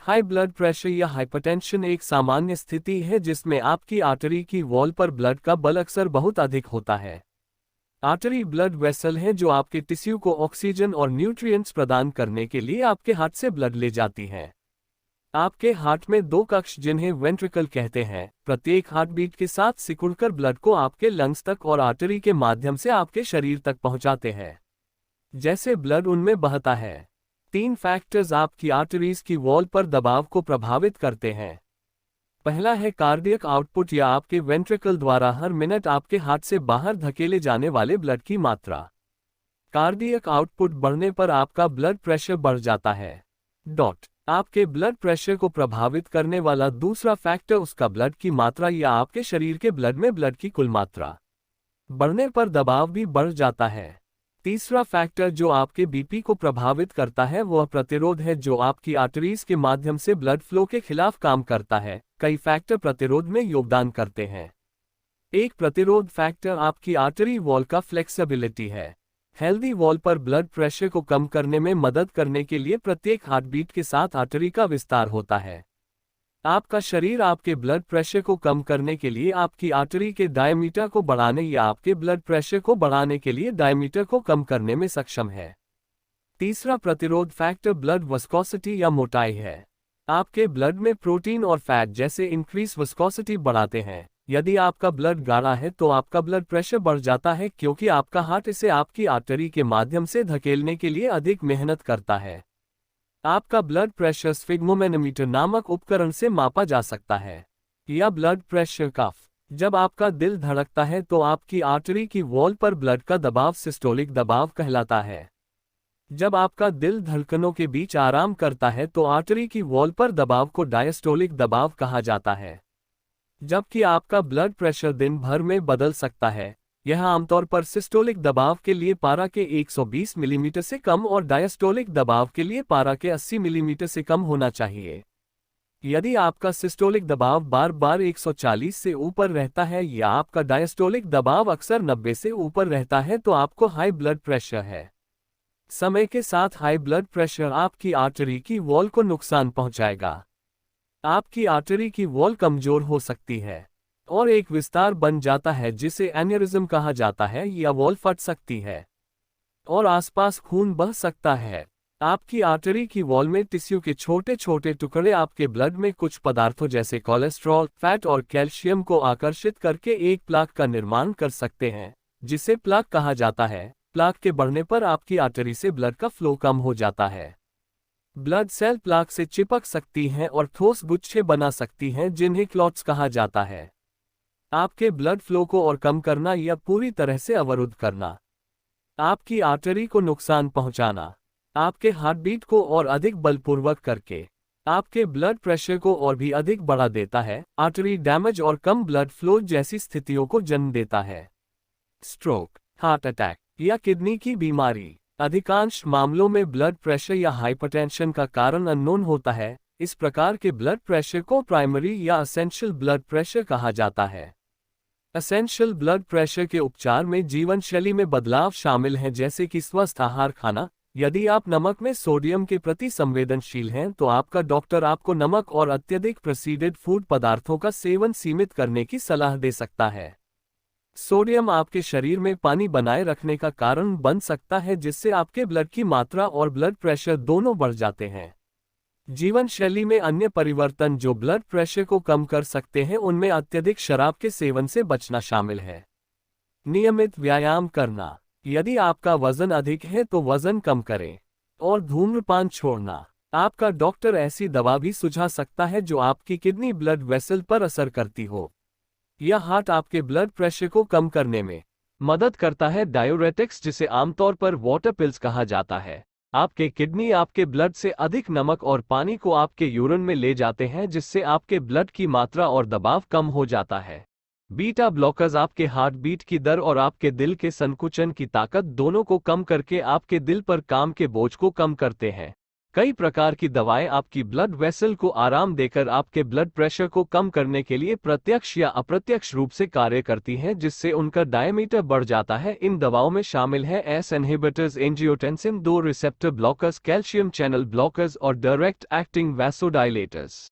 High blood pressure या hypertension एक सामान्य स्थिति है जिसमें आपकी आर्टरी की वॉल पर ब्लड का बल अक्सर बहुत अधिक होता है। आर्टरी ब्लड वेसल है जो आपके टिश्यू को ऑक्सीजन और न्यूट्रिएंट्स प्रदान करने के लिए आपके हार्ट से ब्लड ले जाती हैं। आपके हार्ट में दो कक्ष जिन्हें वेंट्रिकल कहते हैं, प्रत्येक हार्टबीट के साथ सिकुड़कर ब्लड को आपके लंग्स तक और आर्टरी के माध्यम से आपके शरीर तक पहुंचाते हैं। जैसे ब्लड उनमें बहता है। 3 फैक्टर्स आपकी आर्टरीज की वॉल पर दबाव को प्रभावित करते हैं। पहला है कार्डियक आउटपुट या आपके वेंट्रिकल द्वारा हर मिनट आपके हार्ट से बाहर धकेले जाने वाले ब्लड की मात्रा। कार्डियक आउटपुट बढ़ने पर आपका ब्लड प्रेशर बढ़ जाता है। आपके ब्लड प्रेशर को प्रभावित करने वाला दूसरा फैक्टर उसका ब्लड की मात्रा या आपके शरीर के ब्लड में ब्लड की कुल मात्रा बढ़ने पर दबाव भी बढ़ जाता है। तीसरा फैक्टर जो आपके बीपी को प्रभावित करता है वह प्रतिरोध है जो आपकी आर्टरीज के माध्यम से ब्लड फ्लो के खिलाफ काम करता है। कई फैक्टर प्रतिरोध में योगदान करते हैं। एक प्रतिरोध फैक्टर आपकी आर्टरी वॉल का फ्लेक्सिबिलिटी है। हेल्दी वॉल पर ब्लड प्रेशर को कम करने में मदद करने के लिए प्रत्येक हार्टबीट के साथ आर्टरी का विस्तार होता है। आपका शरीर आपके ब्लड प्रेशर को कम करने के लिए आपकी आर्टरी के डायमीटर को बढ़ाने या आपके ब्लड प्रेशर को बढ़ाने के लिए डायमीटर को कम करने में सक्षम है। तीसरा प्रतिरोध फैक्टर ब्लड विस्कोसिटी या मोटाई है। आपके ब्लड में प्रोटीन और फैट जैसे इंक्रीज विस्कोसिटी बढ़ाते हैं। यदि आपका ब्लड गाढ़ा है तो आपका ब्लड प्रेशर बढ़ जाता है क्योंकि आपका हार्ट इसे आपकी आर्टरी के माध्यम से धकेलने के लिए अधिक मेहनत करता है। आपका ब्लड प्रेशर स्फिग्मोमेनोमीटर नामक उपकरण से मापा जा सकता है, या ब्लड प्रेशर कफ। जब आपका दिल धड़कता है तो आपकी आर्टरी की वॉल पर ब्लड का दबाव सिस्टोलिक दबाव कहलाता है। जब आपका दिल धड़कनों के बीच आराम करता है तो आर्टरी की वॉल पर दबाव को डायस्टोलिक दबाव कहा जाता है। जबकि आपका ब्लड प्रेशर दिन भर में बदल सकता है। यह आमतौर पर सिस्टोलिक दबाव के लिए पारा के 120 मिलीमीटर से कम और डायस्टोलिक दबाव के लिए पारा के 80 मिलीमीटर से कम होना चाहिए। यदि आपका सिस्टोलिक दबाव बार बार 140 से ऊपर रहता है या आपका डायस्टोलिक दबाव अक्सर 90 से ऊपर रहता है तो आपको हाई ब्लड प्रेशर है। समय के साथ हाई ब्लड प्रेशर आपकी आर्टरी की वॉल को नुकसान पहुंचाएगा। आपकी आर्टरी की वॉल कमजोर हो सकती है और एक विस्तार बन जाता है जिसे एन्यूरिज्म कहा जाता है, या वॉल फट सकती है और आसपास खून बह सकता है। आपकी आर्टरी की वॉल में टिश्यू के छोटे छोटे टुकड़े आपके ब्लड में कुछ पदार्थों जैसे कोलेस्ट्रॉल, फैट और कैल्शियम को आकर्षित करके एक प्लाक का निर्माण कर सकते हैं, जिसे प्लाक कहा जाता है। प्लाक के बढ़ने पर आपकी आर्टरी से ब्लड का फ्लो कम हो जाता है। ब्लड सेल प्लाक से चिपक सकती हैं और ठोस गुच्छे बना सकती हैं जिन्हें क्लॉट्स कहा जाता है। आपके ब्लड फ्लो को और कम करना या पूरी तरह से अवरुद्ध करना। आपकी आर्टरी को नुकसान पहुंचाना। आपके हार्टबीट को और अधिक बलपूर्वक करके आपके ब्लड प्रेशर को और भी अधिक बढ़ा देता है। आर्टरी डैमेज और कम ब्लड फ्लो जैसी स्थितियों को जन्म देता है। स्ट्रोक, हार्ट अटैक या किडनी की बीमारी। अधिकांश मामलों में ब्लड प्रेशर या हाइपरटेंशन का कारण अननोन होता है। इस प्रकार के ब्लड प्रेशर को प्राइमरी या एसेंशियल ब्लड प्रेशर कहा जाता है। एसेंशियल ब्लड प्रेशर के उपचार में जीवन शैली में बदलाव शामिल हैं, जैसे कि स्वस्थ आहार खाना। यदि आप नमक में सोडियम के प्रति संवेदनशील हैं तो आपका डॉक्टर आपको नमक और अत्यधिक प्रोसेस्ड फूड पदार्थों का सेवन सीमित करने की सलाह दे सकता है। सोडियम आपके शरीर में पानी बनाए रखने का कारण बन सकता है, जिससे आपके ब्लड की मात्रा और ब्लड प्रेशर दोनों बढ़ जाते हैं। जीवन शैली में अन्य परिवर्तन जो ब्लड प्रेशर को कम कर सकते हैं उनमें अत्यधिक शराब के सेवन से बचना शामिल है। नियमित व्यायाम करना। यदि आपका वजन अधिक है तो वजन कम करें और धूम्रपान छोड़ना। आपका डॉक्टर ऐसी दवा भी सुझा सकता है जो आपकी किडनी ब्लड वेसल पर असर करती हो। यह हार्ट आपके ब्लड प्रेशर को कम करने में मदद करता है। डायूरेटिक्स, जिसे आमतौर पर वाटर पिल्स कहा जाता है, आपके किडनी आपके ब्लड से अधिक नमक और पानी को आपके यूरिन में ले जाते हैं, जिससे आपके ब्लड की मात्रा और दबाव कम हो जाता है। बीटा ब्लॉकर्स आपके हार्ट बीट की दर और आपके दिल के संकुचन की ताकत दोनों को कम करके आपके दिल पर काम के बोझ को कम करते हैं। कई प्रकार की दवाएं आपकी ब्लड वेसल को आराम देकर आपके ब्लड प्रेशर को कम करने के लिए प्रत्यक्ष या अप्रत्यक्ष रूप से कार्य करती हैं, जिससे उनका डायमीटर बढ़ जाता है। इन दवाओं में शामिल है S inhibitors, angiotensin 2 receptor blockers, calcium channel blockers और डायरेक्ट एक्टिंग वैसोडाइलेटर्स।